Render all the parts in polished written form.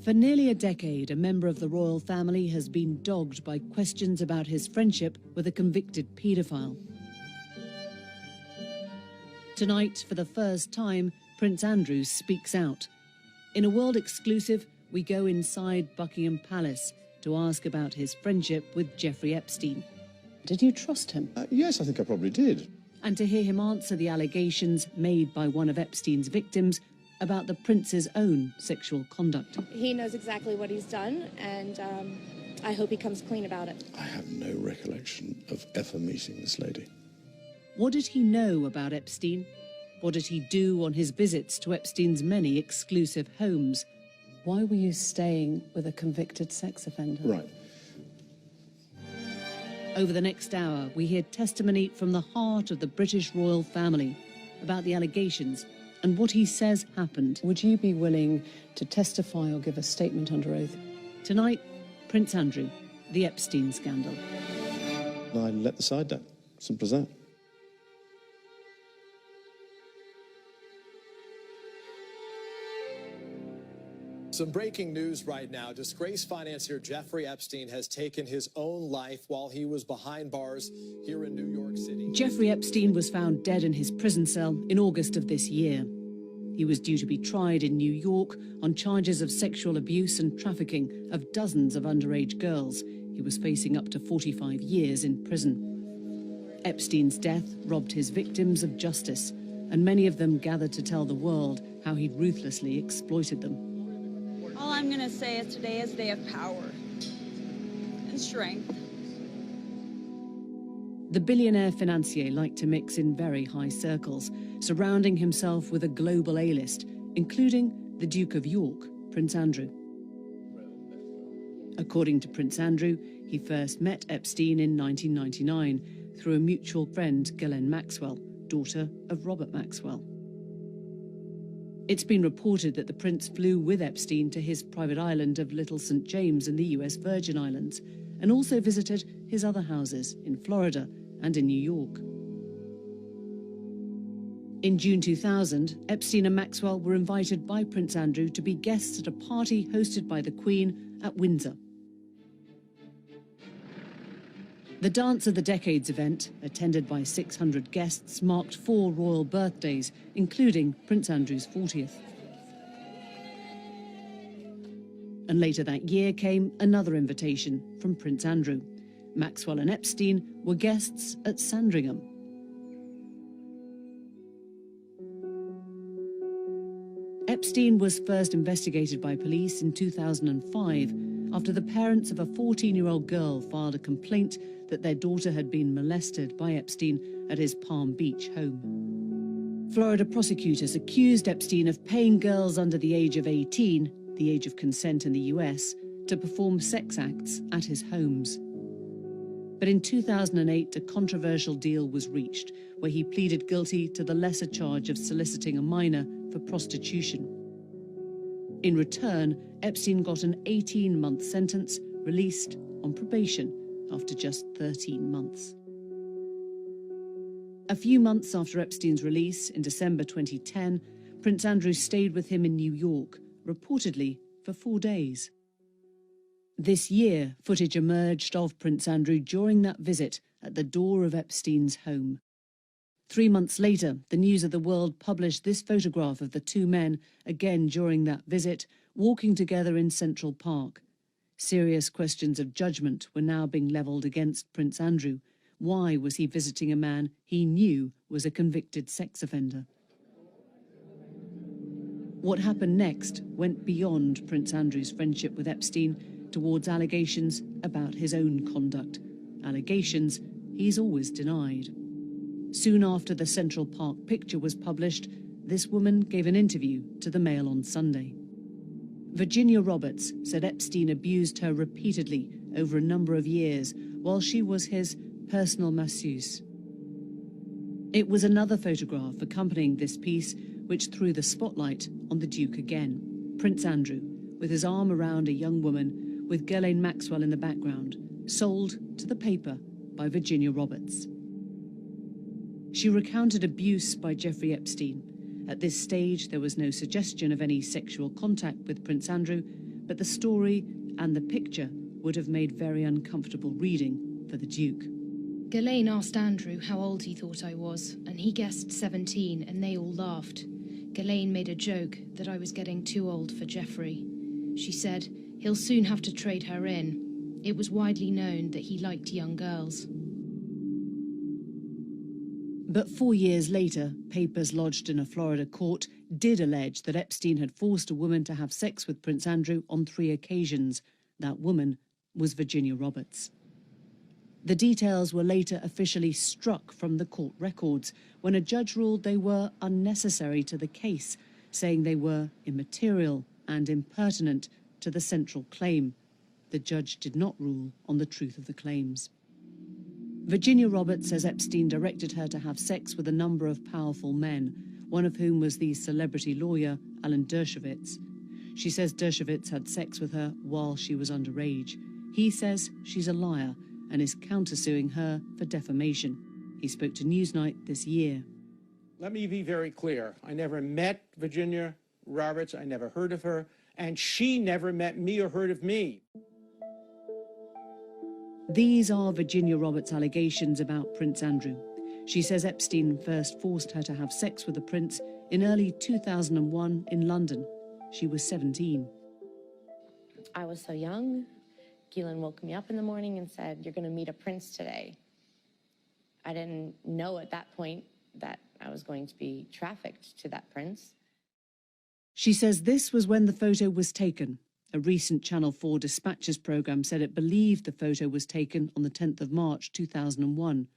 For nearly a decade, a member of the royal family has been dogged by questions about his friendship with a convicted paedophile. Tonight, for the first time, Prince Andrew speaks out. In a world exclusive, we go inside Buckingham Palace to ask about his friendship with Jeffrey Epstein. Did you trust him? Yes, I think I probably did. And to hear him answer the allegations made by one of Epstein's victims about the prince's own sexual conduct. He knows exactly what he's done, and I hope he comes clean about it. I have no recollection of ever meeting this lady. What did he know about Epstein? What did he do on his visits to Epstein's many exclusive homes? Why were you staying with a convicted sex offender? Right. Over the next hour, we hear testimony from the heart of the British royal family about the allegations and what he says happened. Would you be willing to testify or give a statement under oath? Tonight, Prince Andrew, the Epstein scandal. I let the side down. Simple as that. Some breaking news right now. Disgraced financier Jeffrey Epstein has taken his own life while he was behind bars here in New York City. Jeffrey Epstein was found dead in his prison cell in August of this year. He was due to be tried in New York on charges of sexual abuse and trafficking of dozens of underage girls. He was facing up to 45 years in prison. Epstein's death robbed his victims of justice, and many of them gathered to tell the world how he ruthlessly exploited them. All I'm going to say is today is a day of power and strength. The billionaire financier liked to mix in very high circles, surrounding himself with a global A-list, including the Duke of York, Prince Andrew. According to Prince Andrew, he first met Epstein in 1999 through a mutual friend, Ghislaine Maxwell, daughter of Robert Maxwell. It's been reported that the prince flew with Epstein to his private island of Little St. James in the US Virgin Islands, and also visited his other houses in Florida and in New York. In June 2000, Epstein and Maxwell were invited by Prince Andrew to be guests at a party hosted by the Queen at Windsor. The Dance of the Decades event, attended by 600 guests, marked 4 royal birthdays, including Prince Andrew's 40th. And later that year came another invitation from Prince Andrew. Maxwell and Epstein were guests at Sandringham. Epstein was first investigated by police in 2005 after the parents of a 14-year-old girl filed a complaint that their daughter had been molested by Epstein at his Palm Beach home. Florida prosecutors accused Epstein of paying girls under the age of 18, the age of consent in the US, to perform sex acts at his homes. But in 2008, a controversial deal was reached where he pleaded guilty to the lesser charge of soliciting a minor for prostitution. In return, Epstein got an 18-month sentence, released on probation after just 13 months. A few months after Epstein's release, in December 2010, Prince Andrew stayed with him in New York, reportedly for 4 days. This year, footage emerged of Prince Andrew during that visit at the door of Epstein's home. 3 months later, the News of the World published this photograph of the two men, again during that visit, walking together in Central Park. Serious questions of judgment were now being levelled against Prince Andrew. Why was he visiting a man he knew was a convicted sex offender? What happened next went beyond Prince Andrew's friendship with Epstein towards allegations about his own conduct. Allegations he's always denied. Soon after the Central Park picture was published, this woman gave an interview to the Mail on Sunday. Virginia Roberts said Epstein abused her repeatedly over a number of years while she was his personal masseuse. It was another photograph accompanying this piece which threw the spotlight on the Duke again. Prince Andrew, with his arm around a young woman with Ghislaine Maxwell in the background, sold to the paper by Virginia Roberts. She recounted abuse by Jeffrey Epstein. At this stage, there was no suggestion of any sexual contact with Prince Andrew, but the story and the picture would have made very uncomfortable reading for the Duke. Ghislaine asked Andrew how old he thought I was, and he guessed 17, and they all laughed. Ghislaine made a joke that I was getting too old for Geoffrey. She said he'll soon have to trade her in. It was widely known that he liked young girls. But 4 years later, papers lodged in a Florida court did allege that Epstein had forced a woman to have sex with Prince Andrew on 3 occasions. That woman was Virginia Roberts. The details were later officially struck from the court records when a judge ruled they were unnecessary to the case, saying they were immaterial and impertinent to the central claim. The judge did not rule on the truth of the claims. Virginia Roberts says Epstein directed her to have sex with a number of powerful men, one of whom was the celebrity lawyer Alan Dershowitz. She says Dershowitz had sex with her while she was underage. He says she's a liar and is countersuing her for defamation. He spoke to Newsnight this year. Let me be very clear. I never met Virginia Roberts. I never heard of her. And she never met me or heard of me. These are Virginia Roberts' allegations about Prince Andrew. She says Epstein first forced her to have sex with the prince in early 2001 in London. She was 17. I was so young. Ghislaine woke me up in the morning and said, "You're going to meet a prince today." I didn't know at that point that I was going to be trafficked to that prince. She says this was when the photo was taken. A recent Channel 4 Dispatches programme said it believed the photo was taken on the 10th of March 2001.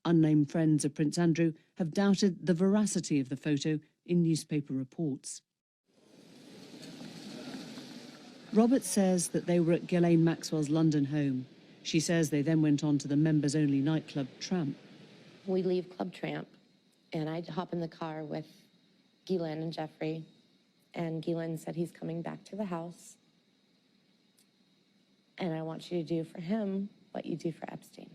Unnamed friends of Prince Andrew have doubted the veracity of the photo in newspaper reports. Roberts says that they were at Ghislaine Maxwell's London home. She says they then went on to the members-only nightclub Tramp. We leave Club Tramp, and I hop in the car with Ghislaine and Geoffrey, and Ghislaine said he's coming back to the house, and I want you to do for him what you do for Epstein.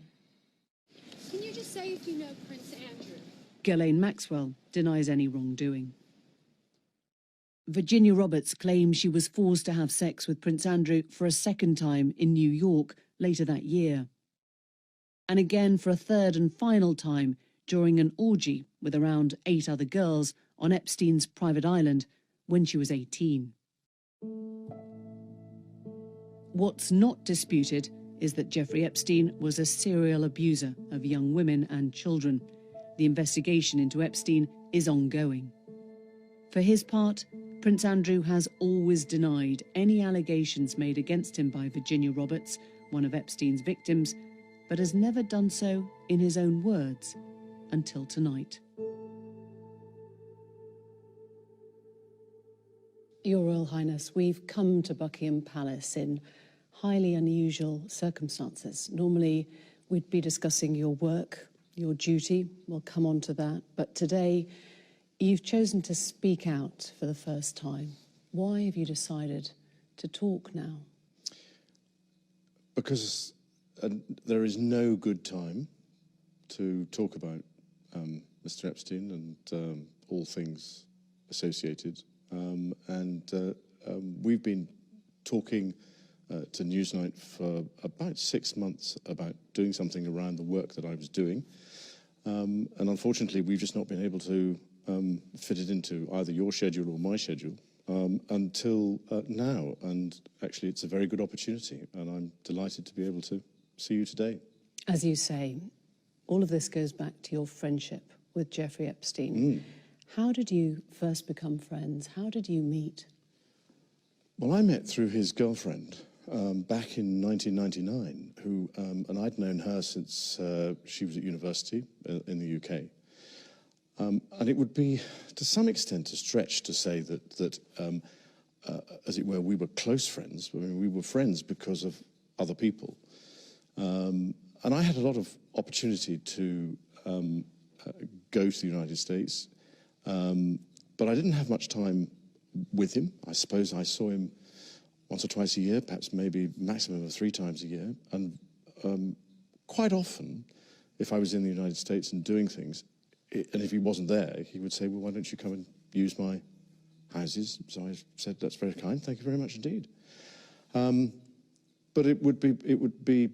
Can you just say if you know Prince Andrew? Ghislaine Maxwell denies any wrongdoing. Virginia Roberts claims she was forced to have sex with Prince Andrew for a second time in New York later that year. And again for a third and final time during an orgy with around 8 other girls on Epstein's private island when she was 18. What's not disputed is that Jeffrey Epstein was a serial abuser of young women and children. The investigation into Epstein is ongoing. For his part, Prince Andrew has always denied any allegations made against him by Virginia Roberts, one of Epstein's victims, but has never done so in his own words until tonight. Your Royal Highness, we've come to Buckingham Palace in highly unusual circumstances. Normally, we'd be discussing your work, your duty. We'll come on to that. But today, you've chosen to speak out for the first time. Why have you decided to talk now? Because there is no good time to talk about Mr. Epstein and all things associated. We've been talking to Newsnight for about 6 months about doing something around the work that I was doing. And unfortunately, we've just not been able to fit it into either your schedule or my schedule until now. And actually, it's a very good opportunity, and I'm delighted to be able to see you today. As you say, all of this goes back to your friendship with Jeffrey Epstein. How did you first become friends? How did you meet? Well, I met through his girlfriend back in 1999, who, and I'd known her since she was at university in the UK. And it would be, to some extent, a stretch to say that as it were, we were close friends. I mean, we were friends because of other people. And I had a lot of opportunity to go to the United States, but I didn't have much time with him. I suppose I saw him once or twice a year, perhaps maybe maximum of 3 times a year. And quite often, if I was in the United States and doing things, and if he wasn't there, he would say, well, why don't you come and use my houses? So I said, that's very kind, thank you very much indeed. But it would be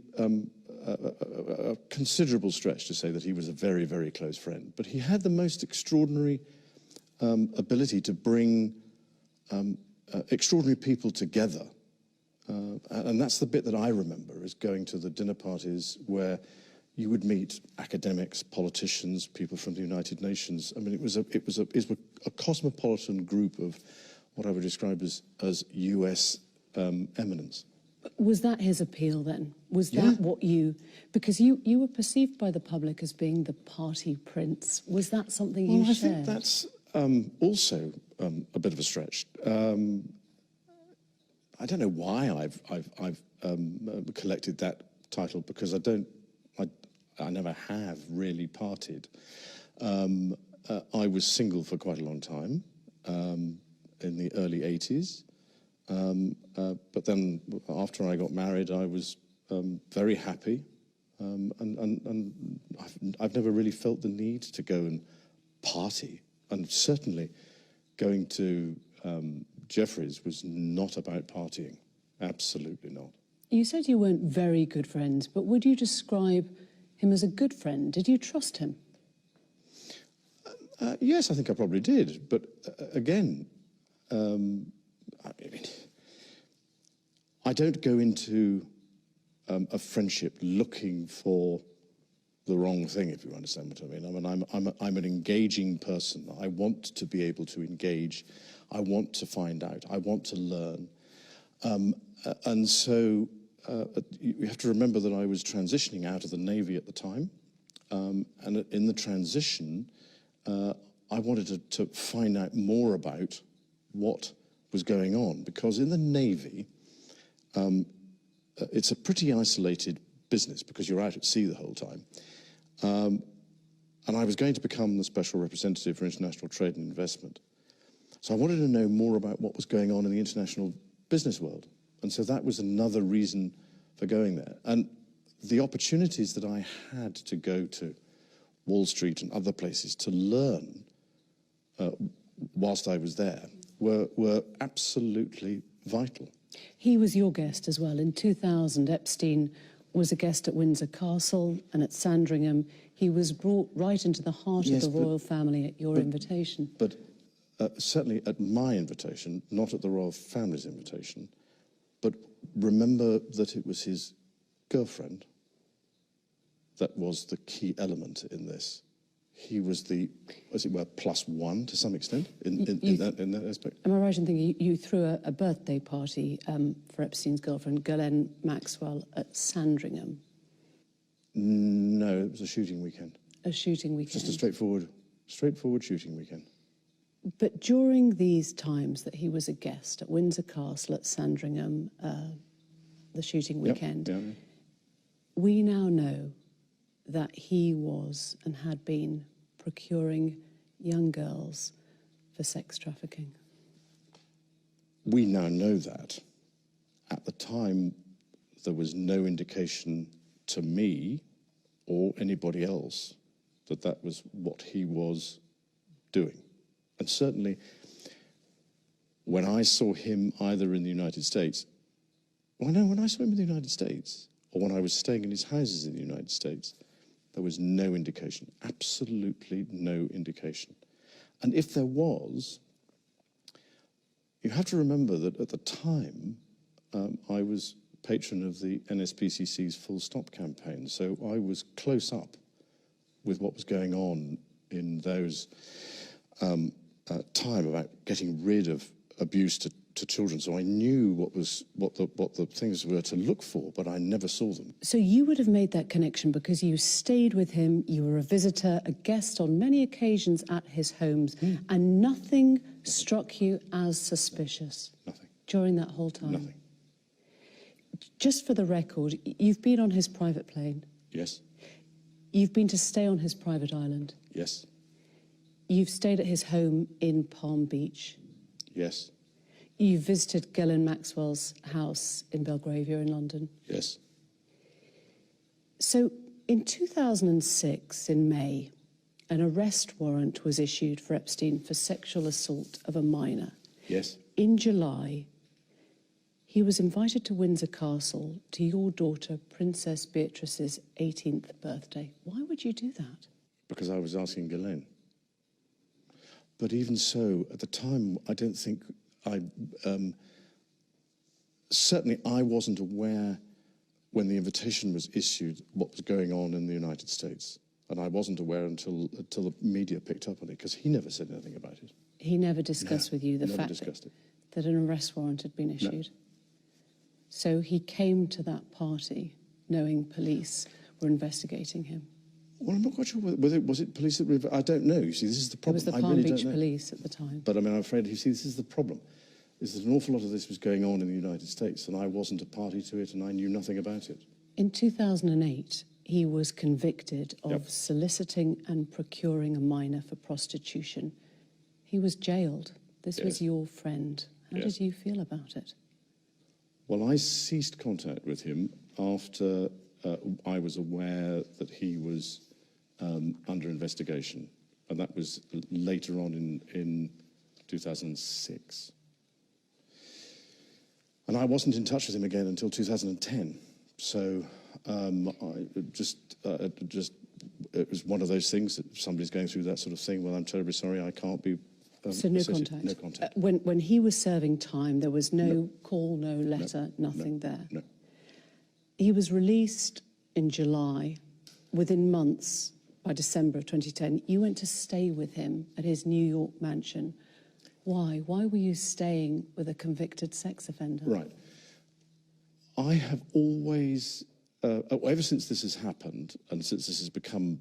a considerable stretch to say that he was a very, very close friend. But he had the most extraordinary ability to bring extraordinary people together. And that's the bit that I remember, is going to the dinner parties where you would meet academics, politicians, people from the United Nations. I mean, it was a cosmopolitan group of what I would describe as US eminence. Was that his appeal then? Was that what you... Because you were perceived by the public as being the party prince. Was that something you shared? I think that's also a bit of a stretch. I don't know why I've collected that title, because I never have really partied. I was single for quite a long time in the early 80s. But then after I got married, I was very happy, and I've never really felt the need to go and party. And certainly going to Jeffrey's was not about partying, absolutely not. You said you weren't very good friends, but would you describe him as a good friend? Did you trust him? Yes, I think I probably did. But again, I mean, I don't go into a friendship looking for the wrong thing, if you understand what I mean. I mean, I'm an engaging person. I want to be able to engage. I want to find out. I want to learn. And so you have to remember that I was transitioning out of the Navy at the time. And in the transition, I wanted to find out more about what was going on, because in the Navy, it's a pretty isolated business because you're out at sea the whole time. And I was going to become the Special Representative for International Trade and Investment. So I wanted to know more about what was going on in the international business world. And so that was another reason for going there. And the opportunities that I had to go to Wall Street and other places to learn whilst I was there were absolutely vital. He was your guest as well. In 2000, Epstein was a guest at Windsor Castle and at Sandringham. He was brought right into the heart of the royal family at your invitation. But certainly at my invitation, not at the royal family's invitation. But remember that it was his girlfriend that was the key element in this. He was the, as it were, plus one to some extent in that aspect. Am I right in thinking you threw a birthday party for Epstein's girlfriend, Ghislaine Maxwell, at Sandringham? No, it was a shooting weekend. A shooting weekend? Just a straightforward shooting weekend. But during these times that he was a guest at Windsor Castle, at Sandringham, the shooting weekend, we now know that he was and had been procuring young girls for sex trafficking. We now know that. At the time, there was no indication to me or anybody else that that was what he was doing. And certainly, when I saw him either in the United States, when I saw him in the United States, or when I was staying in his houses in the United States, there was no indication, absolutely no indication. And if there was, you have to remember that at the time, I was patron of the NSPCC's Full Stop campaign, so I was close up with what was going on in those time about getting rid of abuse to children. So I knew what the things were to look for, but I never saw them. So you would have made that connection because you stayed with him, you were a visitor, a guest on many occasions at his homes, and nothing struck you as suspicious? Nothing. During that whole time? Nothing. Just for the record, you've been on his private plane? Yes. You've been to stay on his private island? Yes. You've stayed at his home in Palm Beach? Yes. You visited Ghislaine Maxwell's house in Belgravia in London? Yes. So in 2006, in May, an arrest warrant was issued for Epstein for sexual assault of a minor. Yes. In July, He was invited to Windsor Castle to your daughter, Princess Beatrice's 18th birthday. Why would you do that? Because I was asking Ghislaine. But even so, at the time, I don't think certainly I wasn't aware when the invitation was issued what was going on in the United States. And I wasn't aware until the media picked up on it, because he never said anything about it. He never discussed with you the never fact discussed it. that an arrest warrant had been issued? No. So he came to that party knowing police were investigating him? Well, I'm not quite sure whether was it police that were, I don't know. You see, this is the It problem. was the I Palm really Beach don't know. police at the time. But I mean, I'm afraid, you see, this is the problem, is that an awful lot of this was going on in the United States, and I wasn't a party to it, and I knew nothing about it. In 2008, he was convicted of Yep. soliciting and procuring a minor for prostitution. He was jailed. This was Yes. your friend. How Yes. did you feel about it? Well, I ceased contact with him after I was aware that he was under investigation, and that was later on in 2006. And I wasn't in touch with him again until 2010. So it was one of those things that somebody's going through that sort of thing. Well, I'm terribly sorry, I can't be. So no associated. contact? No contact. When he was serving time, there was no call, no letter, nothing there? No. He was released in July. Within months, by December of 2010, you went to stay with him at his New York mansion. Why? Why were you staying with a convicted sex offender? Right. I have always, ever since this has happened, and since this has become,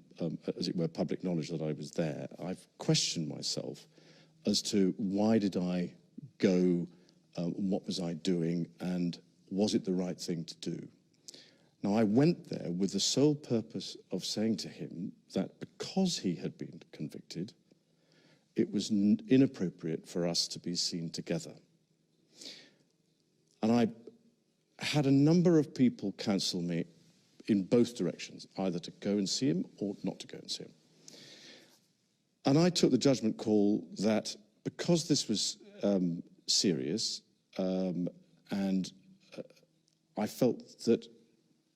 as it were, public knowledge that I was there, I've questioned myself as to why did I go, what was I doing, and was it the right thing to do? Now, I went there with the sole purpose of saying to him that because he had been convicted, it was inappropriate for us to be seen together. And I had a number of people counsel me in both directions, either to go and see him or not to go and see him. And I took the judgment call that because this was serious, and I felt that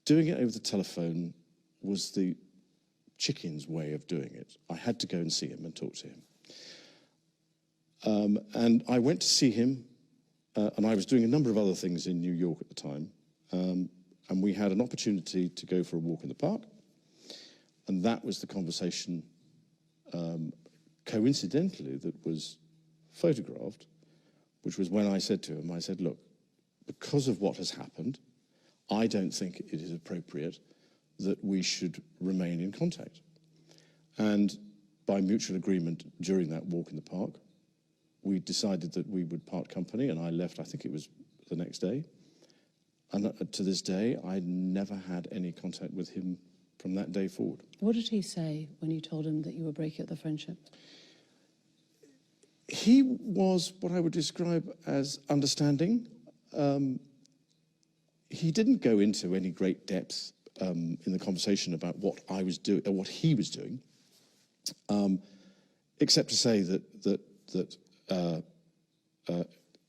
doing it over the telephone was the chicken's way of doing it. I had to go and see him and talk to him. And I went to see him, and I was doing a number of other things in New York at the time, and we had an opportunity to go for a walk in the park, and that was the conversation, coincidentally, that was photographed, which was when I said to him, I said, look, because of what has happened, I don't think it is appropriate that we should remain in contact. And by mutual agreement during that walk in the park, we decided that we would part company, and I left, I think it was the next day. And to this day, I never had any contact with him from that day forward. What did he say when you told him that you were breaking up the friendship? He was what I would describe as understanding. He didn't go into any great depth in the conversation about what I was doing, or what he was doing, except to say that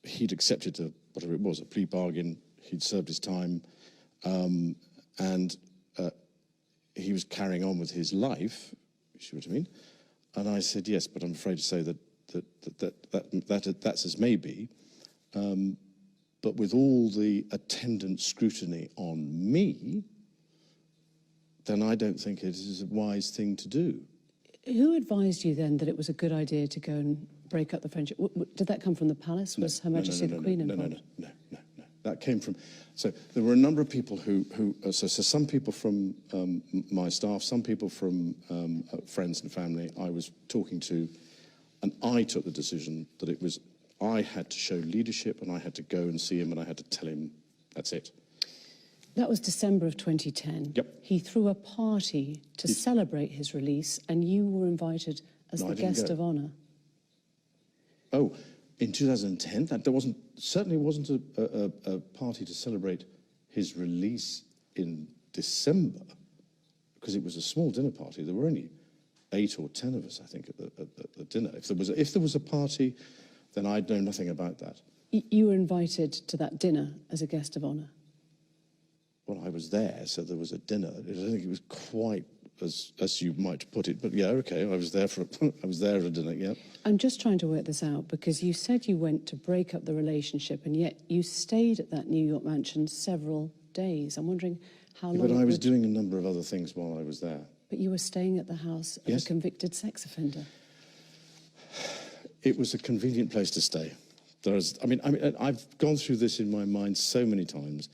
he'd accepted whatever it was, a plea bargain. He'd served his time, and he was carrying on with his life. You see what I mean? And I said yes, but I'm afraid to say that's as may be. But with all the attendant scrutiny on me, then I don't think it is a wise thing to do. Who advised you then that it was a good idea to go and break up the friendship? Did that come from the palace? Was Her Majesty the Queen involved? No. That came from, so there were a number of people so some people from my staff, some people from friends and family I was talking to, and I took the decision that it was, I had to show leadership, and I had to go and see him, and I had to tell him, that's it. That was December of 2010. Yep. He threw a party to celebrate his release, and you were invited as the guest of honour. Oh, in 2010, certainly wasn't a party to celebrate his release in December, because it was a small dinner party. There were only 8 or 10 of us, I think, at the dinner. If there was a party, then I'd know nothing about that. You were invited to that dinner as a guest of honour. Well, I was there, so there was a dinner. I don't think it was quite as you might put it, but yeah, okay, I was there I was there at a dinner, yeah. I'm just trying to work this out because you said you went to break up the relationship and yet you stayed at that New York mansion several days. I'm wondering how long... But I was doing a number of other things while I was there. But you were staying at the house of a convicted sex offender. It was a convenient place to stay. I mean, I've gone through this in my mind so many times.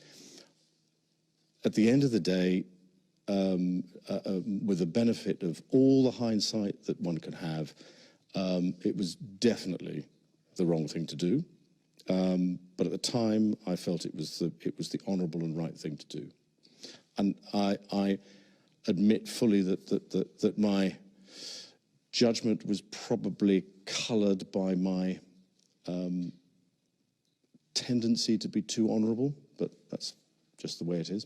At the end of the day, with the benefit of all the hindsight that one could have, it was definitely the wrong thing to do. But at the time, I felt it was the honourable and right thing to do. And I admit fully that my judgment was probably coloured by my tendency to be too honourable, but that's just the way it is.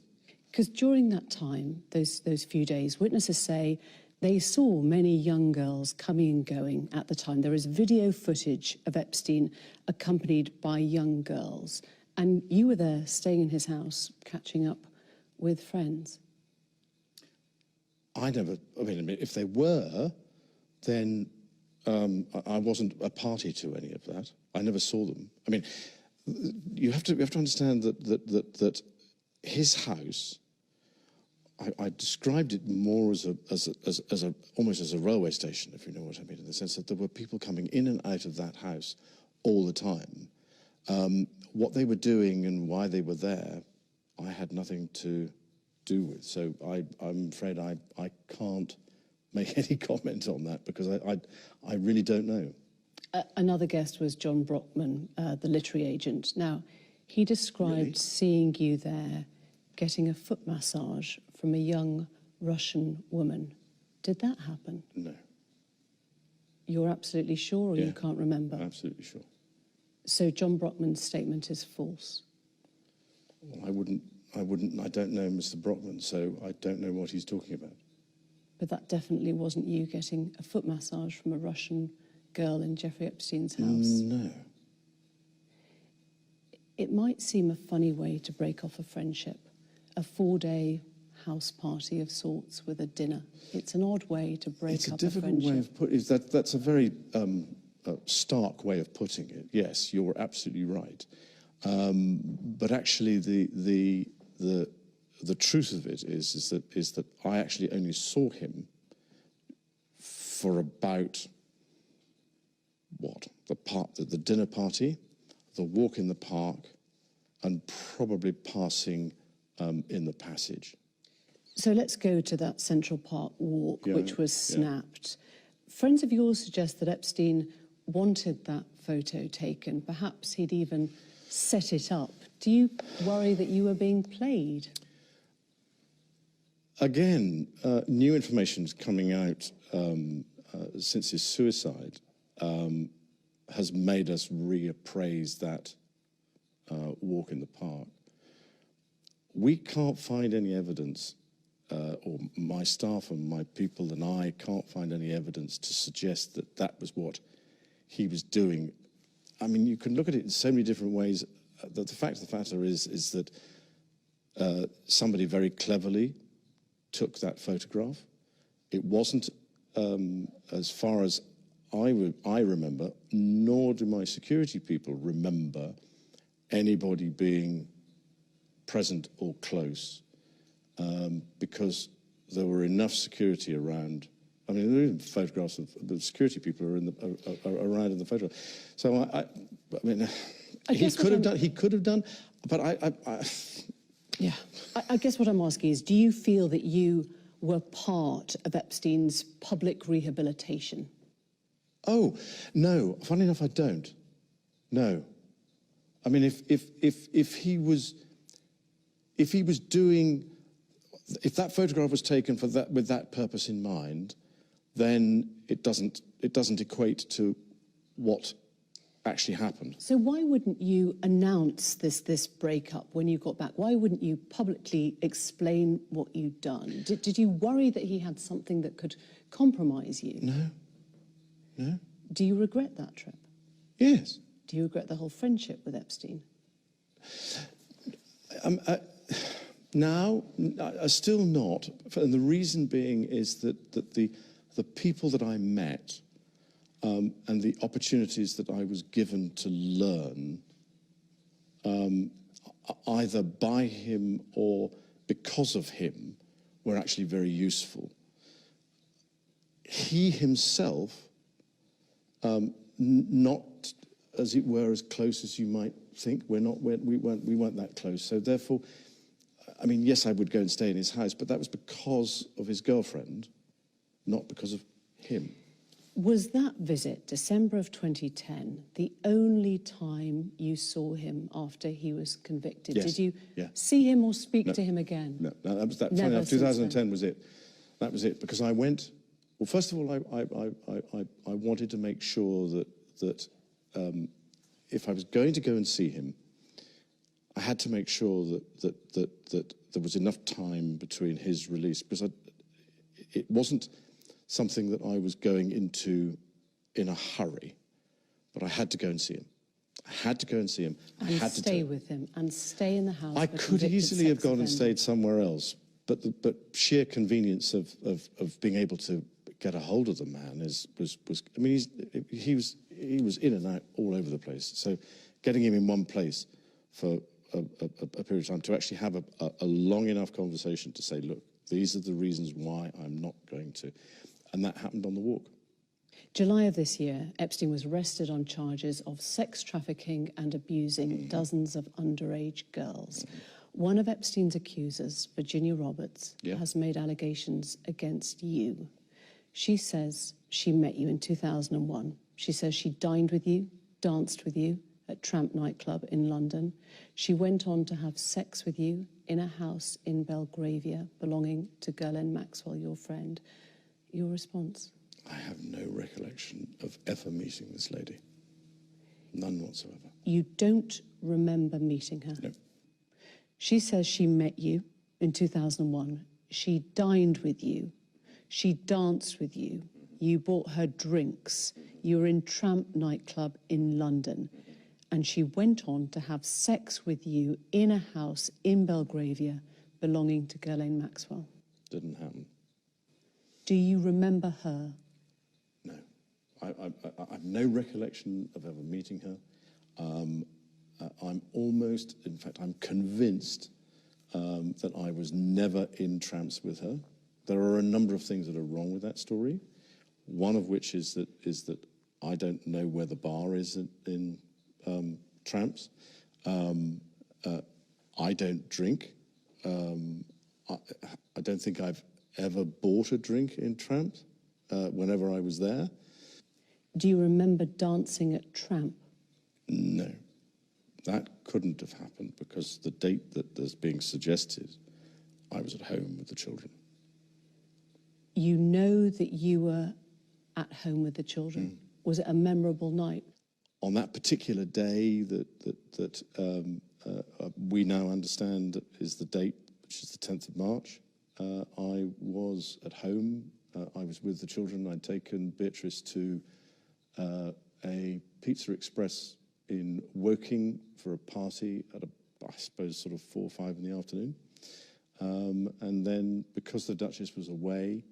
Because during that time, those few days, witnesses say they saw many young girls coming and going at the time. There is video footage of Epstein accompanied by young girls. And you were there staying in his house, catching up with friends. I mean, if they were, then I wasn't a party to any of that. I never saw them. I mean, you have to understand that his house, I described it more as almost as a railway station, if you know what I mean, in the sense that there were people coming in and out of that house all the time. What they were doing and why they were there, I had nothing to do with. So I'm afraid I can't make any comment on that because I really don't know. Another guest was John Brockman, the literary agent. Now, he described seeing you there getting a foot massage from a young Russian woman. Did that happen? No. You're absolutely sure or you can't remember? Absolutely sure. So John Brockman's statement is false? Well, I don't know Mr. Brockman, so I don't know what he's talking about. But that definitely wasn't you getting a foot massage from a Russian girl in Jeffrey Epstein's house? No. It might seem a funny way to break off a friendship, a 4-day house party of sorts with a dinner. It's an odd way to break up a friendship. It's a difficult way of putting it. That's a very stark way of putting it. Yes, you're absolutely right. But actually, the truth of it is that I actually only saw him for about the dinner party, the walk in the park, and probably passing in the passage. So let's go to that Central Park walk, which was snapped. Friends of yours suggest that Epstein wanted that photo taken. Perhaps he'd even set it up. Do you worry that you were being played? Again, new information's coming out since his suicide has made us reappraise that walk in the park. We can't find any evidence, or my staff and my people and I can't find any evidence to suggest that that was what he was doing. I mean, you can look at it in so many different ways. The fact of the matter is that somebody very cleverly took that photograph. It wasn't, as far as I remember, nor do my security people remember anybody being present or close, because there were enough security around. I mean, there are even photographs of the security people are around in the photograph. So I mean, he could have done, but Yeah. I guess what I'm asking is, do you feel that you were part of Epstein's public rehabilitation? Oh, no. Funny enough, I don't. No. I mean, if he was doing, if that photograph was taken for that with that purpose in mind, then it doesn't equate to what actually happened. So why wouldn't you announce this breakup when you got back? Why wouldn't you publicly explain what you'd done? Did you worry that he had something that could compromise you? No. No. Do you regret that trip? Yes. Do you regret the whole friendship with Epstein? Now, still not. And the reason being is that the people that I met and the opportunities that I was given to learn, either by him or because of him, were actually very useful. He himself, not, as it were, as close as you might think. We weren't that close. So therefore, I mean, yes, I would go and stay in his house, but that was because of his girlfriend, not because of him. Was that visit, December of 2010, the only time you saw him after he was convicted? Yes. Did you Yeah. see him or speak to him again? No, that was that. Never Funny enough, since 2010 was it. That was it, because I went. Well, first of all, I wanted to make sure that if I was going to go and see him, I had to make sure that there was enough time between his release, because it wasn't something that I was going into in a hurry, but I had to go and see him. I had to go and see him. I And had to stay with him and stay in the house. I of a could convicted easily have sex gone and offender. stayed somewhere else, but sheer convenience of being able to get a hold of the man was. I mean, he was in and out all over the place. So getting him in one place for a period of time to actually have a long enough conversation to say, look, these are the reasons why I'm not going to, and that happened on the walk. July of this year, Epstein was arrested on charges of sex trafficking and abusing dozens of underage girls. One of Epstein's accusers, Virginia Roberts, has made allegations against you. She says she met you in 2001. She says she dined with you, danced with you at Tramp nightclub in London. She went on to have sex with you in a house in Belgravia belonging to Ghislaine Maxwell, your friend. Your response? I have no recollection of ever meeting this lady. None whatsoever. You don't remember meeting her? No. She says she met you in 2001. She dined with you. She danced with you. You bought her drinks. You were in Tramp nightclub in London. And she went on to have sex with you in a house in Belgravia belonging to Ghislaine Maxwell. Didn't happen. Do you remember her? No. I have no recollection of ever meeting her. I'm almost, in fact, I'm convinced that I was never in Tramps with her. There are a number of things that are wrong with that story. One of which is that I don't know where the bar is in Tramps. I don't drink. I don't think I've ever bought a drink in Tramp whenever I was there. Do you remember dancing at Tramp? No, that couldn't have happened because the date that is being suggested, I was at home with the children. You know that you were at home with the children. Was it a memorable night? On that particular day that we now understand is the date, which is the 10th of March, I was at home. I was with the children. I'd taken Beatrice to a Pizza Express in Woking for a party at I suppose sort of 4 or 5 in the afternoon. And then because the Duchess was away,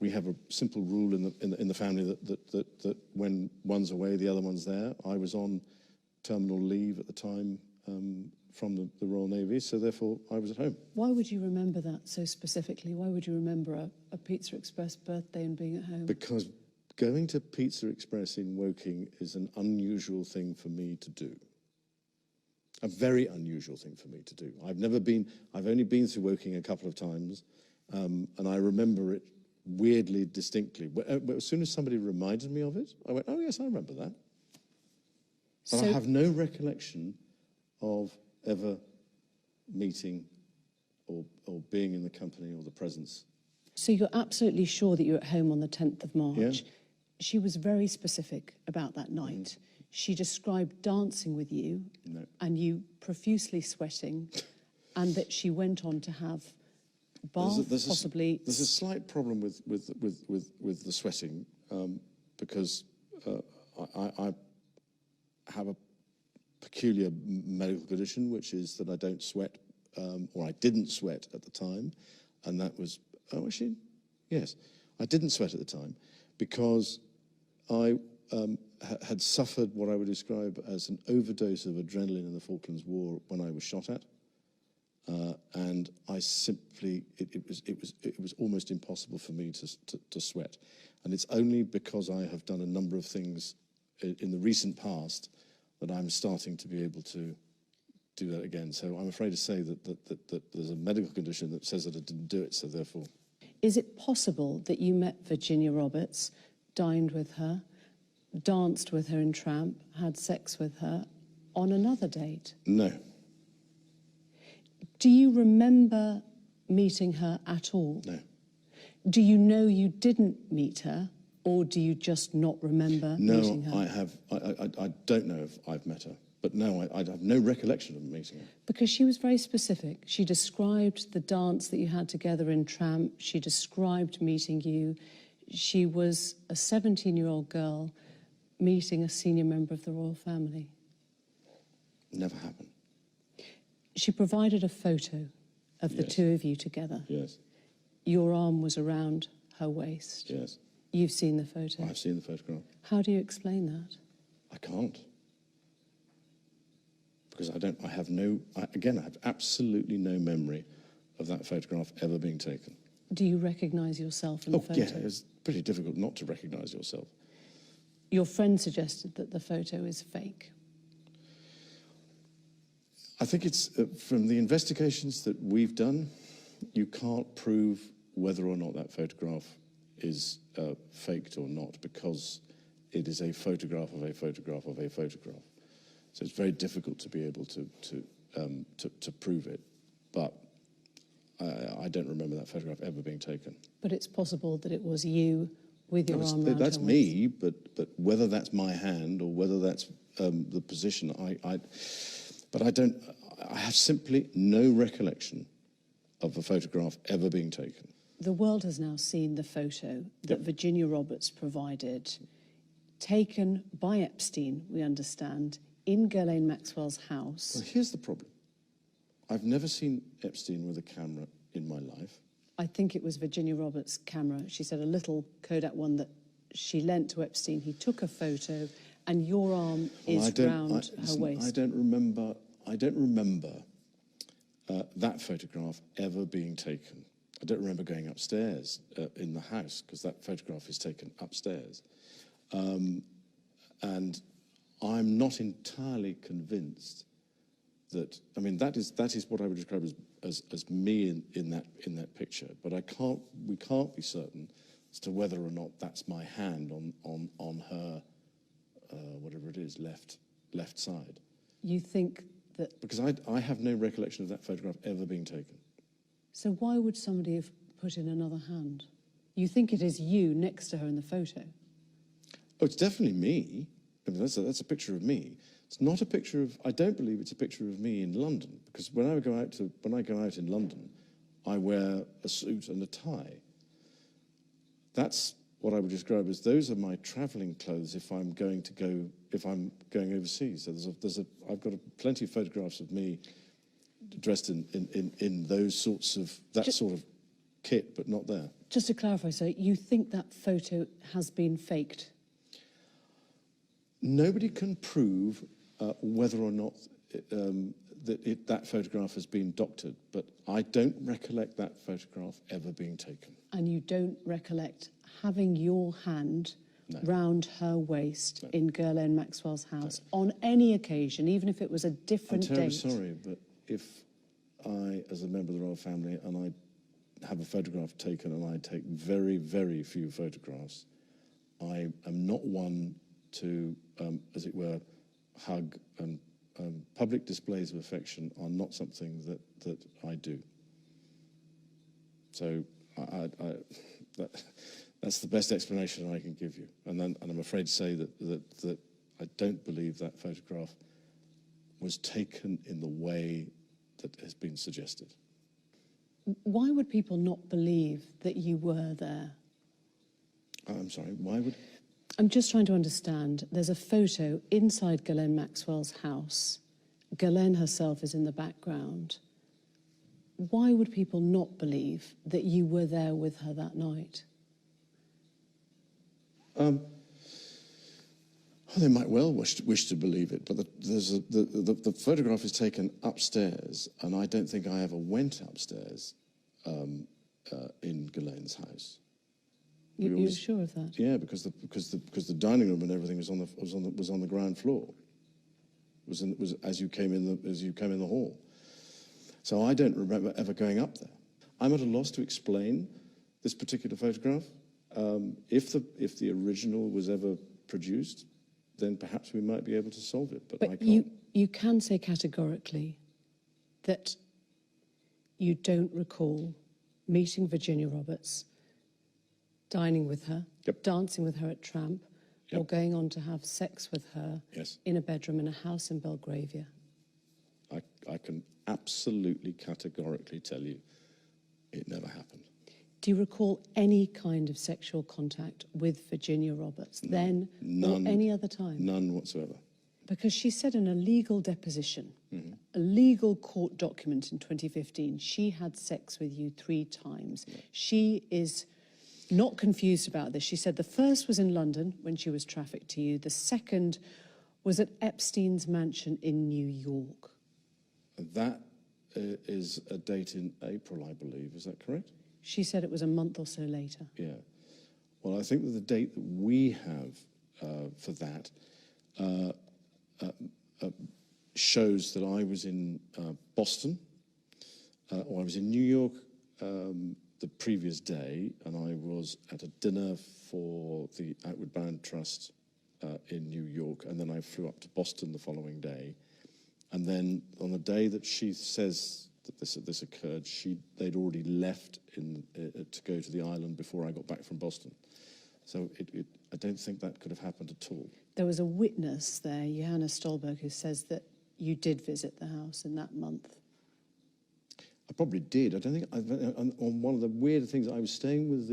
we have a simple rule in the family that when one's away, the other one's there. I was on terminal leave at the time from the Royal Navy, so therefore I was at home. Why would you remember that so specifically? Why would you remember a Pizza Express birthday and being at home? Because going to Pizza Express in Woking is an unusual thing for me to do. A very unusual thing for me to do. I've only been through Woking a couple of times, and I remember it weirdly distinctly. As soon as somebody reminded me of it, I went, oh yes, I remember that. But I have no recollection of ever meeting or being in the company or the presence. So you're absolutely sure that you're at home on the 10th of March. Yeah. She was very specific about that night. She described dancing with you and you profusely sweating, and that she went on to have bath, possibly. There's a slight problem with the sweating because I have peculiar medical condition, which is that I don't sweat, or I didn't sweat at the time, and that was, oh, actually, yes, I didn't sweat at the time because I had suffered what I would describe as an overdose of adrenaline in the Falklands War when I was shot at, and I simply, it was almost impossible for me to sweat, and it's only because I have done a number of things in the recent past that I'm starting to be able to do that again. So I'm afraid to say that there's a medical condition that says that I didn't do it, so therefore. Is it possible that you met Virginia Roberts, dined with her, danced with her in Tramp, had sex with her on another date? No. Do you remember meeting her at all? No. Do you know you didn't meet her, or do you just not remember meeting her? No, I don't know if I've met her, but no, I have no recollection of meeting her. Because she was very specific. She described the dance that you had together in Tramp. She described meeting you. She was a 17-year-old girl meeting a senior member of the royal family. Never happened. She provided a photo of the two of you together. Yes. Your arm was around her waist. Yes. You've seen the photo. I've seen the photograph. How do you explain that? I can't. Because I have absolutely no memory of that photograph ever being taken. Do you recognise yourself in the photo? Yeah, it's pretty difficult not to recognise yourself. Your friend suggested that the photo is fake. I think it's, from the investigations that we've done, you can't prove whether or not that photograph is faked or not, because it is a photograph of a photograph of a photograph. So it's very difficult to be able to prove it. But I don't remember that photograph ever being taken. But it's possible that it was you with your arm around that's her me, but whether that's my hand or whether that's the position, I have simply no recollection of a photograph ever being taken. The world has now seen the photo that Virginia Roberts provided, taken by Epstein, we understand, in Ghislaine Maxwell's house. Well, here's the problem. I've never seen Epstein with a camera in my life. I think it was Virginia Roberts' camera. She said a little Kodak one that she lent to Epstein. He took a photo, and your arm is round her waist. I don't remember that photograph ever being taken. I don't remember going upstairs in the house, because that photograph is taken upstairs. And I'm not entirely convinced that, I mean, that is what I would describe as me in that picture. But we can't be certain as to whether or not that's my hand on her, whatever it is, left side. You think that... Because I have no recollection of that photograph ever being taken. So why would somebody have put in another hand? You think it is you next to her in the photo? Oh, it's definitely me. I mean, that's a picture of me. It's not a picture of, I don't believe it's a picture of me in London, because when I go out in London, I wear a suit and a tie. That's what I would describe as, those are my travelling clothes if I'm going going overseas. So I've got plenty of photographs of me dressed in those sorts of, sort of kit, but not there. Just to clarify, so you think that photo has been faked? Nobody can prove whether or not that photograph has been doctored, but I don't recollect that photograph ever being taken. And you don't recollect having your hand round her waist in Ghislaine Maxwell's house on any occasion, even if it was a different date? I'm terribly sorry, but if I, as a member of the royal family, and I have a photograph taken, and I take very, very few photographs, I am not one to, as it were, hug, and public displays of affection are not something that I do. So that's the best explanation I can give you. And I'm afraid to say that I don't believe that photograph was taken in the way that has been suggested. Why would people not believe that you were there? I'm sorry, why would... I'm just trying to understand. There's a photo inside Ghislaine Maxwell's house. Ghislaine herself is in the background. Why would people not believe that you were there with her that night? They might well wish to believe it, but the photograph is taken upstairs, and I don't think I ever went upstairs in Ghislaine's house. You're sure of that? Yeah, because the dining room and everything was on the ground floor. It was as you came in the hall. So I don't remember ever going up there. I'm at a loss to explain this particular photograph. If the original was ever produced, then perhaps we might be able to solve it. But I can't. You can say categorically that you don't recall meeting Virginia Roberts, dining with her, Yep. dancing with her at Tramp, or Yep. going on to have sex with her Yes. in a bedroom in a house in Belgravia. I can absolutely categorically tell you it never happened. Do you recall any kind of sexual contact with Virginia Roberts then None. or any other time? None whatsoever. Because she said in a legal deposition, Mm-hmm. a legal court document in 2015, she had sex with you 3 times. Yeah. She is not confused about this. She said the first was in London when she was trafficked to you. The second was at Epstein's mansion in New York. That is a date in April, I believe. Is that correct? She said it was a month or so later. Yeah. Well, I think that the date that we have for that shows that I was in Boston, or I was in New York the previous day, and I was at a dinner for the Outward Bound Trust in New York, and then I flew up to Boston the following day. And then on the day that she says that this occurred, they'd already left to go to the island before I got back from Boston. So I don't think that could have happened at all. There was a witness there, Johanna Stolberg, who says that you did visit the house in that month. I probably did. I don't think. On one of the weird things, I was staying with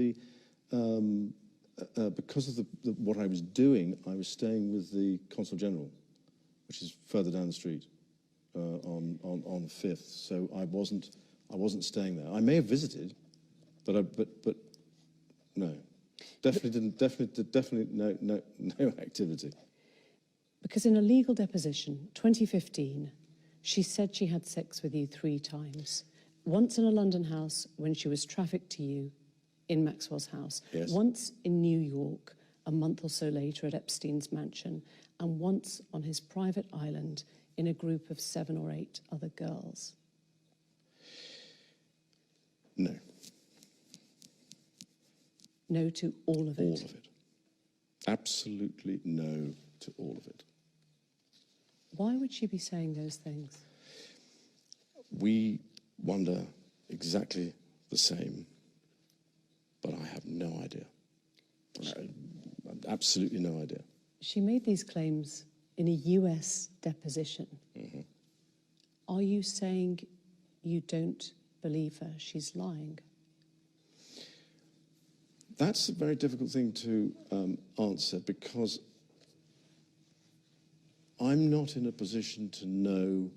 because of what I was doing. I was staying with the Consul General, which is further down the street on Fifth. So I wasn't staying there. I may have visited, but no, definitely didn't. Definitely no activity. Because in a legal deposition, 2015, she said she had sex with you 3 times. Once in a London house when she was trafficked to you in Maxwell's house. Yes. Once in New York a month or so later at Epstein's mansion. And once on his private island in a group of 7 or 8 other girls. No. No to all of it? All of it. Absolutely no to all of it. Why would she be saying those things? We wonder exactly the same, but I have no idea. Absolutely no idea. She made these claims in a US deposition. Mm-hmm. Are you saying you don't believe her? She's lying? That's a very difficult thing to answer, because I'm not in a position to know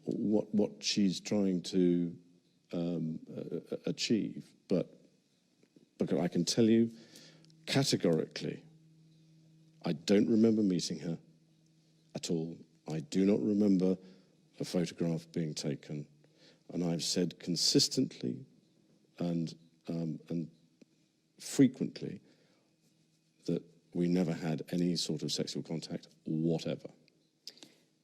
what she's trying to achieve, but I can tell you categorically, I don't remember meeting her at all. I do not remember a photograph being taken, and I've said consistently and frequently that we never had any sort of sexual contact whatever.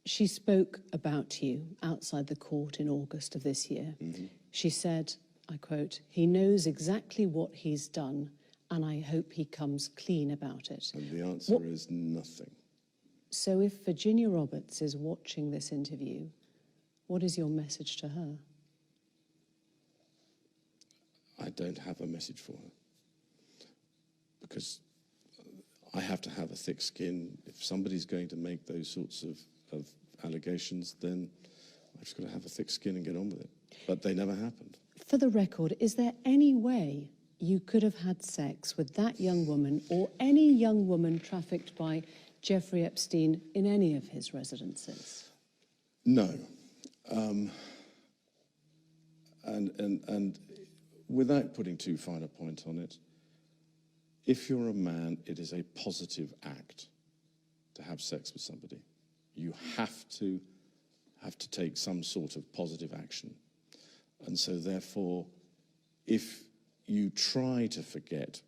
She spoke about you outside the court in August of this year. Mm-hmm. She said, I quote, "He knows exactly what he's done, and I hope he comes clean about it." And the answer is nothing. So if Virginia Roberts is watching this interview, what is your message to her? I don't have a message for her, because I have to have a thick skin. If somebody's going to make those sorts of allegations, then I've just got to have a thick skin and get on with it. But they never happened. For the record, is there any way you could have had sex with that young woman or any young woman trafficked by Jeffrey Epstein in any of his residences? No. And without putting too fine a point on it, if you're a man, it is a positive act to have sex with somebody. You have to take some sort of positive action. And so therefore, if you try to forget,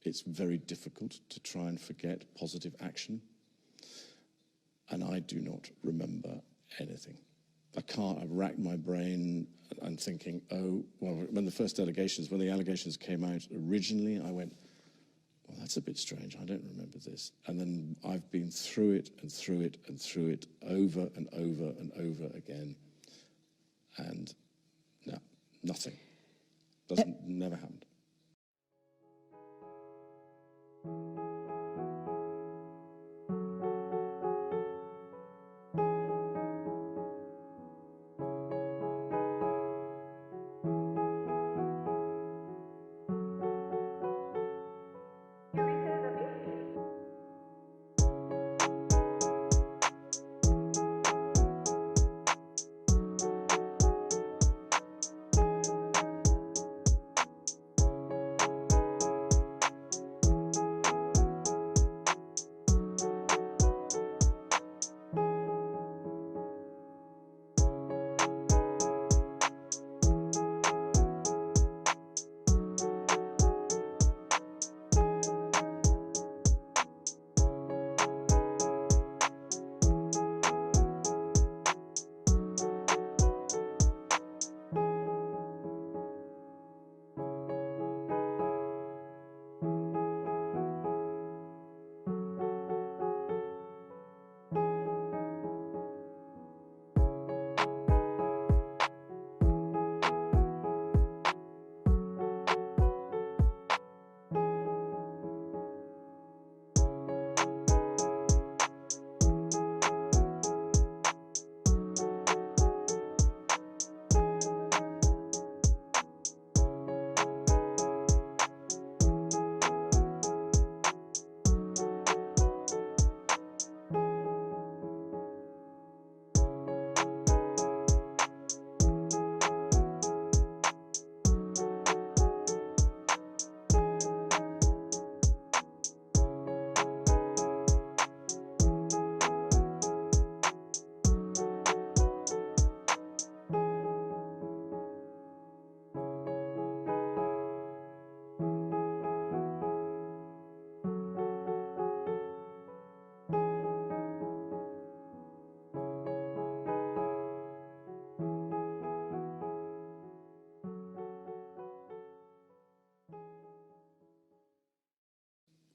it's very difficult to try and forget positive action. And I do not remember anything. I've racked my brain and thinking, oh, well, when the allegations came out originally, I went, well, that's a bit strange. I don't remember this. And then I've been through it and through it and through it over and over and over again. And no, nothing. Never happened.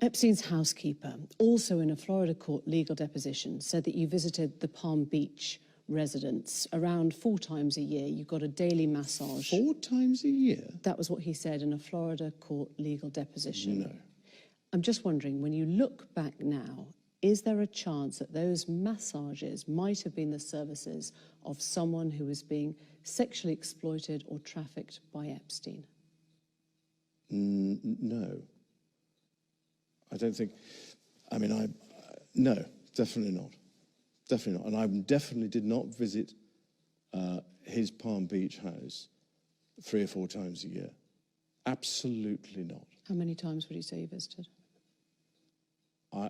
Epstein's housekeeper, also in a Florida court legal deposition, said that you visited the Palm Beach residence around 4 times a year. You got a daily massage. 4 times a year? That was what he said in a Florida court legal deposition. No. I'm just wondering, when you look back now, is there a chance that those massages might have been the services of someone who was being sexually exploited or trafficked by Epstein? No. I don't think, no, definitely not. Definitely not. And I definitely did not visit his Palm Beach house 3 or 4 times a year. Absolutely not. How many times would you say you visited?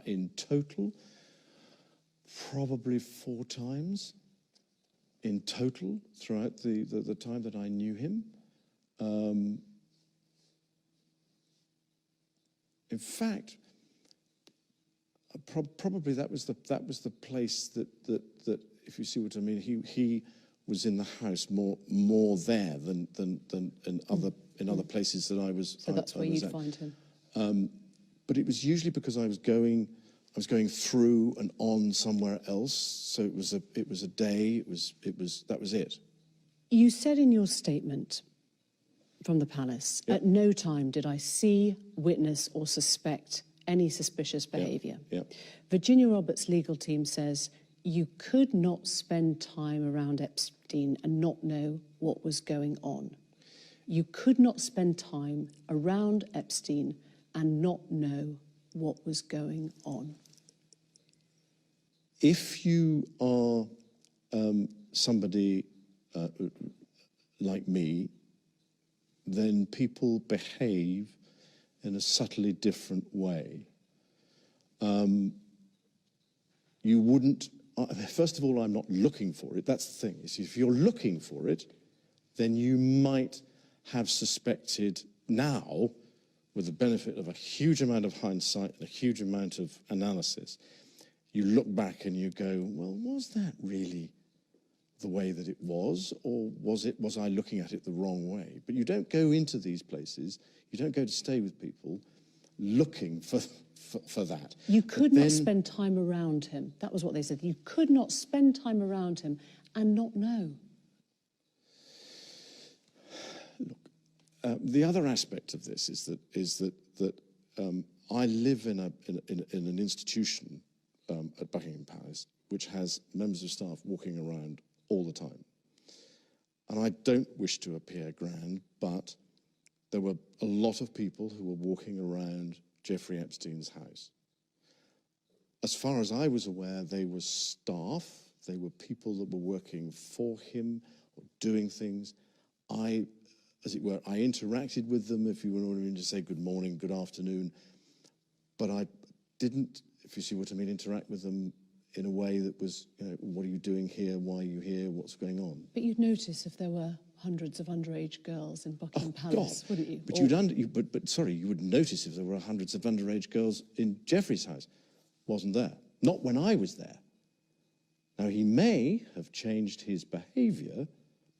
In total, probably 4 times. In total, throughout the time that I knew him. In fact, probably that was the place that if you see what I mean, he was in the house more there than in other places that I was. So that's where you'd find him. But it was usually because I was going through and on somewhere else. So it was a day. That was it. You said in your statement from the palace, Yep. at no time did I see, witness, or suspect any suspicious behaviour. Yep. Virginia Roberts' legal team says you could not spend time around Epstein and not know what was going on. You could not spend time around Epstein and not know what was going on. If you are somebody like me, then people behave in a subtly different way. You wouldn't, first of all, I'm not looking for it. That's the thing. Is if you're looking for it, then you might have suspected now, with the benefit of a huge amount of hindsight and a huge amount of analysis, you look back and you go, well, was that really the way that it was, or was I looking at it the wrong way? But you don't go into these places, you don't go to stay with people looking for that. You could not spend time around him. That was what they said. You could not spend time around him and not know. Look, the other aspect of this is that I live in an institution at Buckingham Palace which has members of staff walking around all the time. And I don't wish to appear grand, but there were a lot of people who were walking around Jeffrey Epstein's house. As far as I was aware, they were staff, they were people that were working for him or doing things. As it were, I interacted with them, if you were to say good morning, good afternoon, but I didn't, if you see what I mean, interact with them in a way that was, you know, what are you doing here? Why are you here? What's going on? But you'd notice if there were hundreds of underage girls in Buckingham Palace, God. wouldn't you? But you would notice if there were hundreds of underage girls in Jeffrey's house. Wasn't there. Not when I was there. Now, he may have changed his behaviour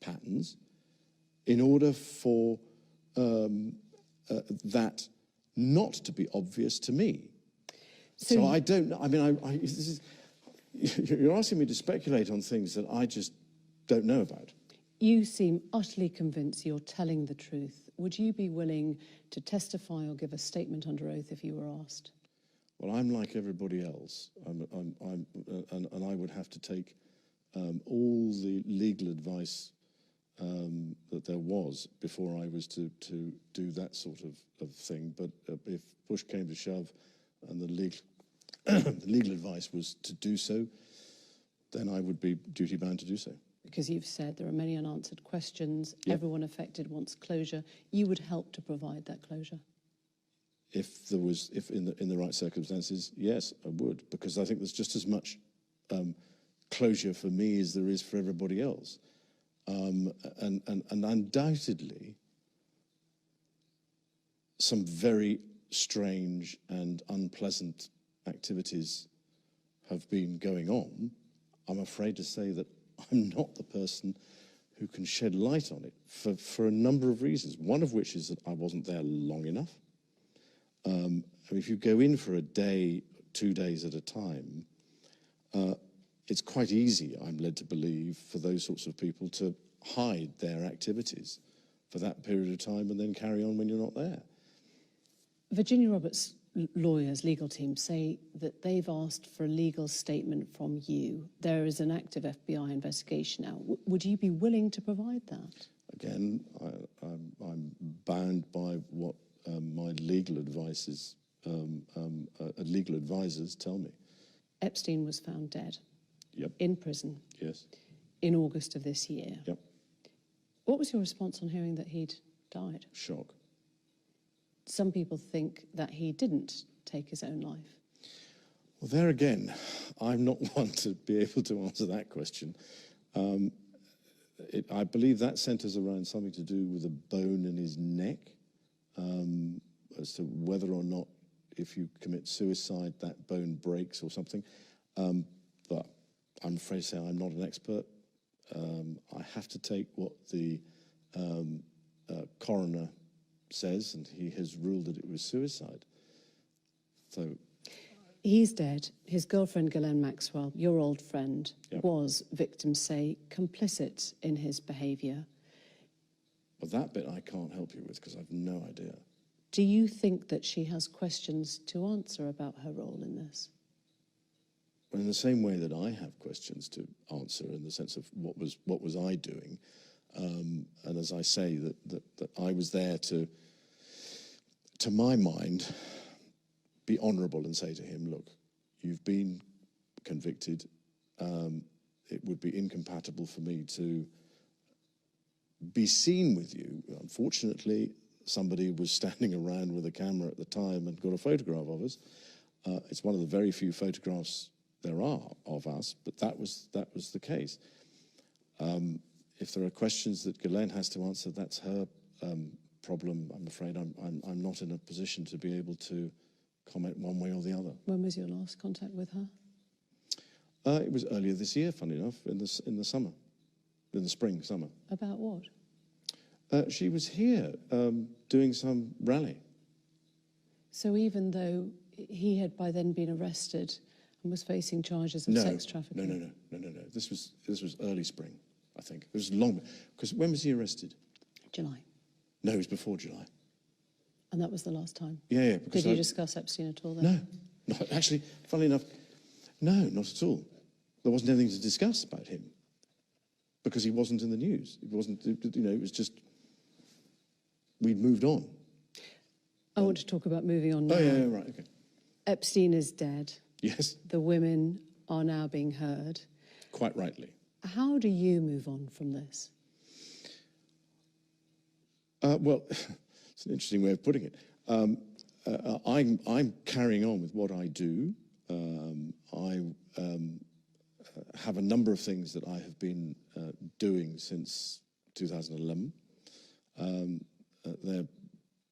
patterns in order for that not to be obvious to me. So I don't know. I mean, you're asking me to speculate on things that I just don't know about. You seem utterly convinced you're telling the truth. Would you be willing to testify or give a statement under oath if you were asked? Well, I'm like everybody else, and I would have to take all the legal advice that there was before I was to do that sort of thing. But if push came to shove and the legal advice was to do so, then I would be duty-bound to do so. Because you've said there are many unanswered questions, Yep. Everyone affected wants closure. You would help to provide that closure? If in the right circumstances, yes, I would, because I think there's just as much closure for me as there is for everybody else. And undoubtedly, some very strange and unpleasant activities have been going on. I'm afraid to say that I'm not the person who can shed light on it for a number of reasons, one of which is that I wasn't there long enough. I mean, if you go in for a day, 2 days at a time, it's quite easy, I'm led to believe, for those sorts of people to hide their activities for that period of time and then carry on when you're not there. Virginia Roberts' lawyers, legal team, say that they've asked for a legal statement from you. There is an active FBI investigation now. Would you be willing to provide that? Again, I'm bound by what my legal advisors tell me. Epstein was found dead. Yep. In prison. Yes. In August of this year. Yep. What was your response on hearing that he'd died? Shock. Some people think that he didn't take his own life. Well, there again, I'm not one to be able to answer that question. I believe that centres around something to do with a bone in his neck, as to whether or not, if you commit suicide, that bone breaks or something. But I'm afraid to say I'm not an expert. I have to take what the coroner says, and he has ruled that it was suicide. So he's dead. His girlfriend, Ghislaine Maxwell, your old friend, Yep. was, victims say, complicit in his behaviour. Well, that bit I can't help you with because I've no idea. Do you think that she has questions to answer about her role in this? In the same way that I have questions to answer, in the sense of what was I doing, and as I say, that I was there to my mind, be honourable and say to him, look, you've been convicted, it would be incompatible for me to be seen with you. Unfortunately, somebody was standing around with a camera at the time and got a photograph of us. It's one of the very few photographs there are of us, but that was the case. If there are questions that Ghislaine has to answer, that's her problem. I'm afraid I'm not in a position to be able to comment one way or the other. When was your last contact with her? It was earlier this year, funny enough, in the summer, in the summer. About what? She was here doing some rally. So even though he had by then been arrested and was facing charges of sex trafficking? No. This was early spring, I think. It was long, because when was he arrested? July. No, it was before July. And that was the last time? Yeah. Did you discuss Epstein at all then? No, actually, funnily enough, no, not at all. There wasn't anything to discuss about him because he wasn't in the news. It wasn't, it was just, we'd moved on. I want to talk about moving on now. Oh, yeah, right, okay. Epstein is dead. Yes. The women are now being heard. Quite rightly. How do you move on from this? Well, it's an interesting way of putting it. I'm carrying on with what I do. I have a number of things that I have been doing since 2011. They're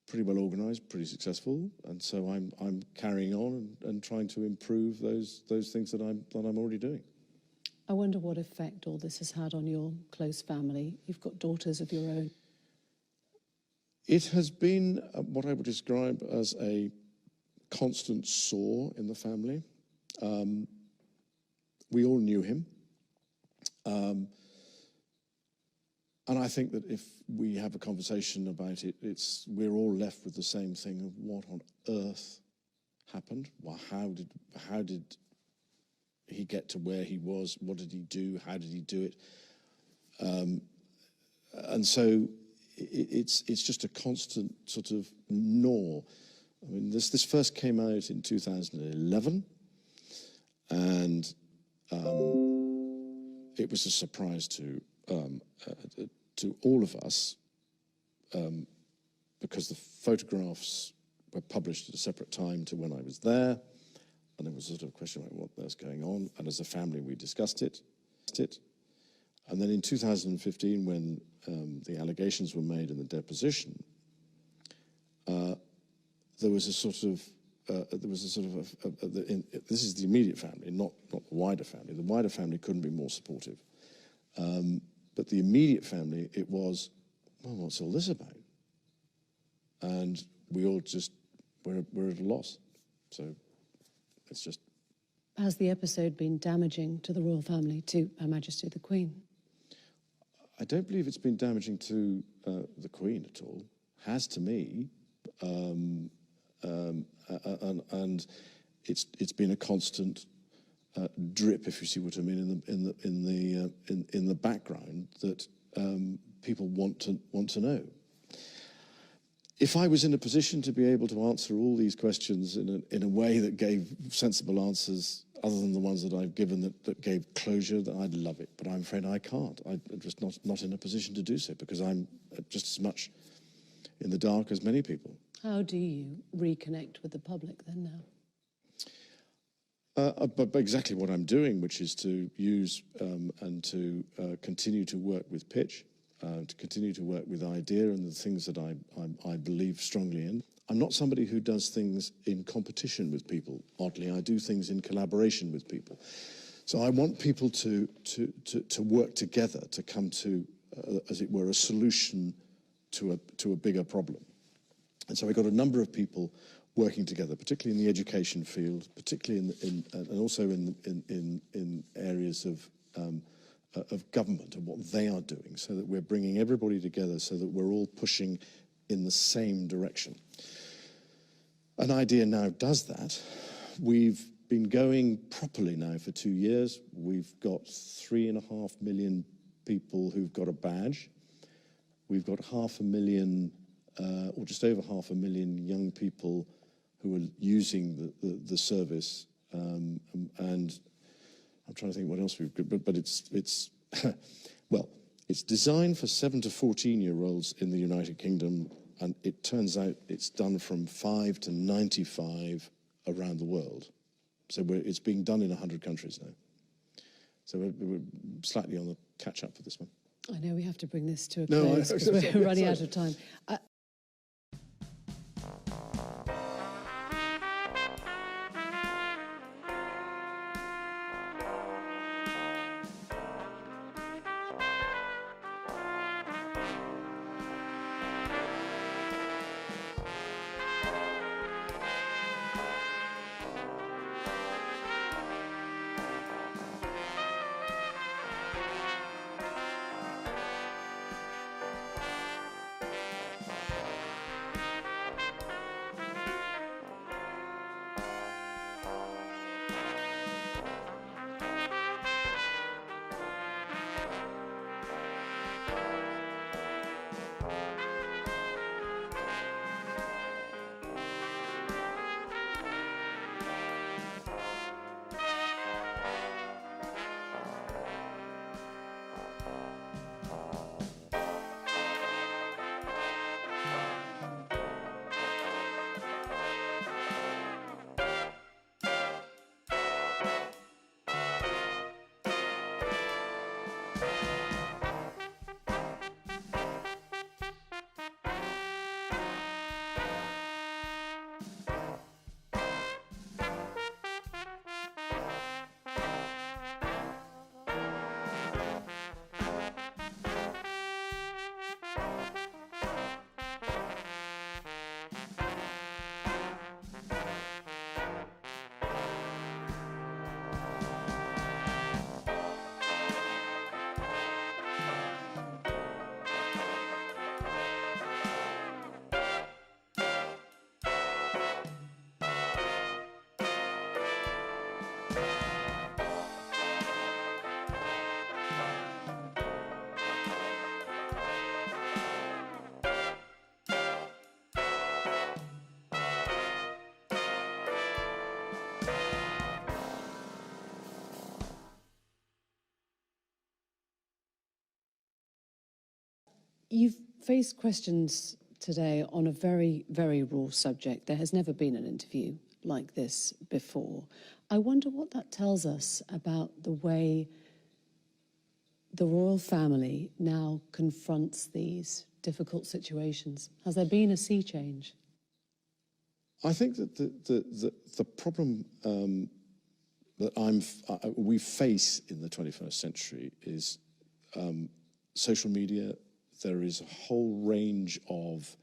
pretty well organised, pretty successful, and so I'm carrying on and trying to improve those things that I'm already doing. I wonder what effect all this has had on your close family. You've got daughters of your own. It has been what I would describe as a constant sore in the family. We all knew him. And I think that if we have a conversation about it, we're all left with the same thing of what on earth happened? Well, how did he get to where he was? What did he do? How did he do it? And so it's just a constant sort of gnaw. I mean, this first came out in 2011, and it was a surprise to all of us because the photographs were published at a separate time to when I was there, and there was sort of a question about what was going on, and as a family we discussed it. And then in 2015, when the allegations were made in the deposition, there was a sort of this is the immediate family, not the wider family. The wider family couldn't be more supportive. But the immediate family, it was, well, what's all this about? And we all just, we're at a loss. So it's just... Has the episode been damaging to the royal family, to Her Majesty the Queen? I don't believe it's been damaging to the Queen at all. Has to me. And it's been a constant drip, if you see what I mean, in the background that people want to know. If I was in a position to be able to answer all these questions in a way that gave sensible answers, other than the ones that I've given that gave closure, then I'd love it. But I'm afraid I can't. I'm just not in a position to do so because I'm just as much in the dark as many people. How do you reconnect with the public then now? But exactly what I'm doing, which is to use and to continue to work with pitch, to continue to work with idea and the things that I believe strongly in. I'm not somebody who does things in competition with people. Oddly, I do things in collaboration with people. So I want people to work together to come to, as it were, a solution to a bigger problem. And so I got a number of people working together, particularly in the education field, particularly and also in areas of government and what they are doing, so that we're bringing everybody together, so that we're all pushing in the same direction. An idea now does that. We've been going properly now for 2 years. We've got 3.5 million people who've got a badge. We've got 500,000, or just over 500,000 young people who are using the service, and I'm trying to think what else we've got, but it's well, it's designed for 7 to 14-year-olds in the United Kingdom, and it turns out it's done from 5 to 95 around the world. So it's being done in 100 countries now. So we're slightly on the catch-up for this one. I know we have to bring this to a close because we're running out of time. You've faced questions today on a very, very raw subject. There has never been an interview like this before. I wonder what that tells us about the way the royal family now confronts these difficult situations. Has there been a sea change? I think that the problem that we face in the 21st century is social media. There is a whole range of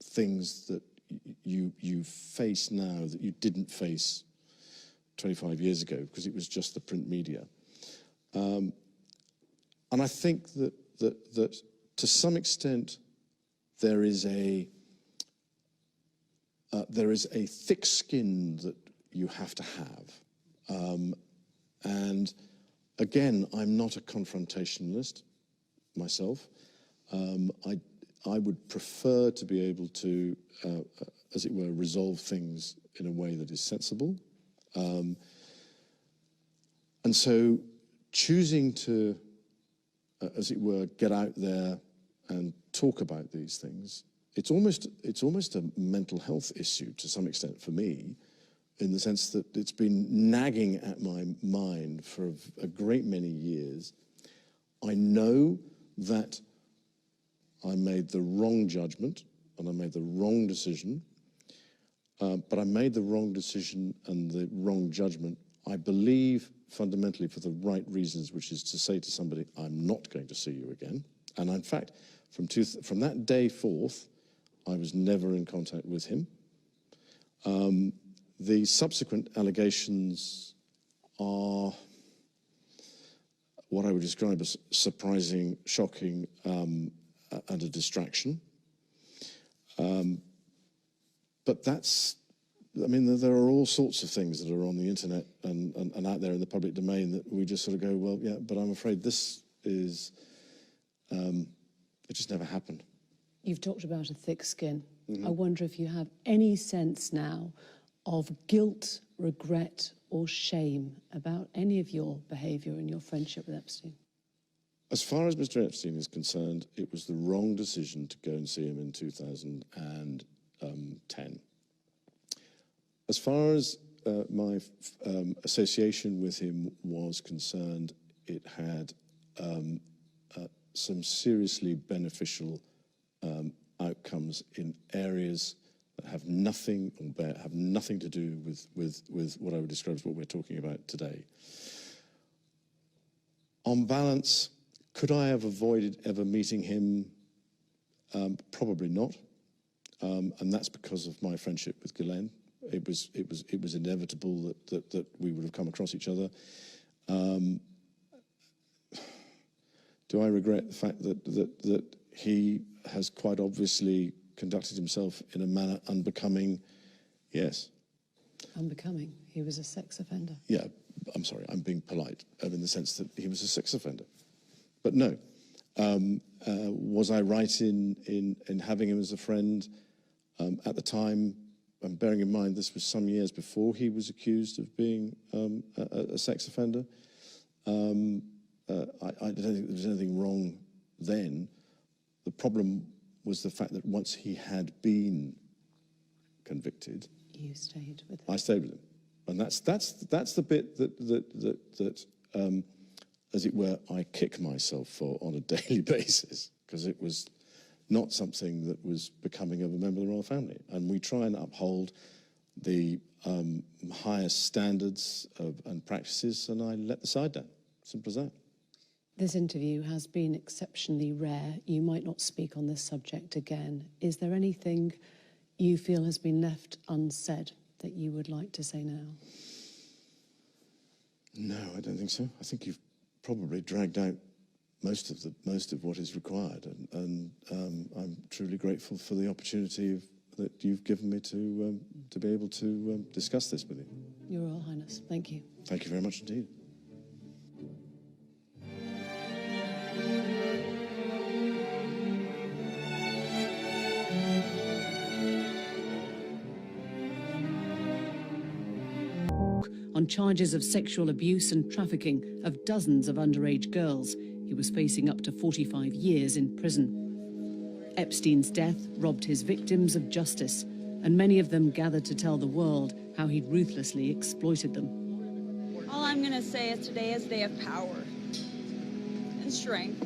things that you face now that you didn't face 25 years ago because it was just the print media. And I think that to some extent there is a thick skin that you have to have. And again, I'm not a confrontationalist myself. I would prefer to be able to, as it were, resolve things in a way that is sensible. And so choosing to, as it were, get out there and talk about these things, it's almost a mental health issue to some extent for me, in the sense that it's been nagging at my mind for a great many years. I know that I made the wrong judgment and I made the wrong decision, but I made the wrong decision and the wrong judgment, I believe, fundamentally for the right reasons, which is to say to somebody, I'm not going to see you again. And in fact, from that day forth, I was never in contact with him. The subsequent allegations are what I would describe as surprising, shocking, and a distraction. But that's, I mean, there are all sorts of things that are on the internet and out there in the public domain that we just sort of go, well, yeah, but I'm afraid this is, it just never happened. You've talked about a thick skin. Mm-hmm. I wonder if you have any sense now of guilt, regret, or shame about any of your behaviour and your friendship with Epstein? As far as Mr. Epstein is concerned, it was the wrong decision to go and see him in 2010. As far as my association with him was concerned, it had some seriously beneficial outcomes in areas that have nothing to do with what I would describe as what we're talking about today. On balance, could I have avoided ever meeting him? Probably not, and that's because of my friendship with Ghislaine. It was inevitable that we would have come across each other. Do I regret the fact that he has quite obviously conducted himself in a manner unbecoming? Yes. Unbecoming? He was a sex offender. Yeah, I'm sorry, I'm being polite in the sense that he was a sex offender. But no. Was I right in having him as a friend at the time? And bearing in mind this was some years before he was accused of being a sex offender. I don't think there was anything wrong then. The problem was the fact that once he had been convicted, you stayed with him. I stayed with him, and that's the bit that as it were, I kick myself for on a daily basis, because it was not something that was becoming of a member of the royal family, and we try and uphold the highest standards and practices, and I let the side down. Simple as that. This interview has been exceptionally rare. You might not speak on this subject again. Is there anything you feel has been left unsaid that you would like to say now? No, I don't think so. I think you've probably dragged out most of what is required, and I'm truly grateful for the opportunity that you've given me to be able to discuss this with you. Your Royal Highness, thank you. Thank you very much indeed. On charges of sexual abuse and trafficking of dozens of underage girls. He was facing up to 45 years in prison. Epstein's death robbed his victims of justice, and many of them gathered to tell the world how he'd ruthlessly exploited them. All I'm going to say is today is a day of power and strength.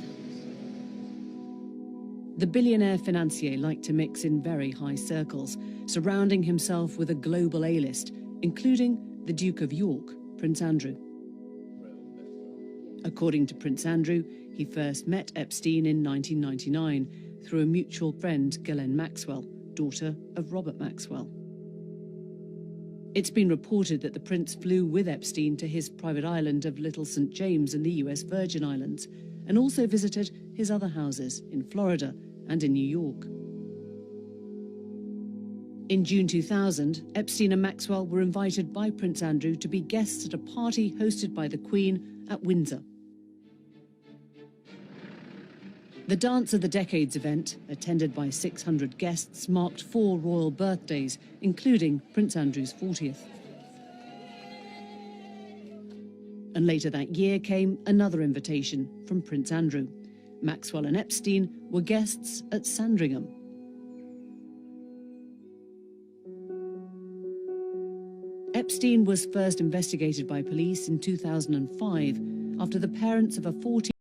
The billionaire financier liked to mix in very high circles, surrounding himself with a global A-list, including the Duke of York, Prince Andrew. According to Prince Andrew, he first met Epstein in 1999 through a mutual friend, Ghislaine Maxwell, daughter of Robert Maxwell. It's been reported that the prince flew with Epstein to his private island of Little St. James in the US Virgin Islands, and also visited his other houses in Florida and in New York. In June 2000, Epstein and Maxwell were invited by Prince Andrew to be guests at a party hosted by the Queen at Windsor. The Dance of the Decades event, attended by 600 guests, marked 4 royal birthdays, including Prince Andrew's 40th. And later that year came another invitation from Prince Andrew. Maxwell and Epstein were guests at Sandringham. Epstein was first investigated by police in 2005 after the parents of a 14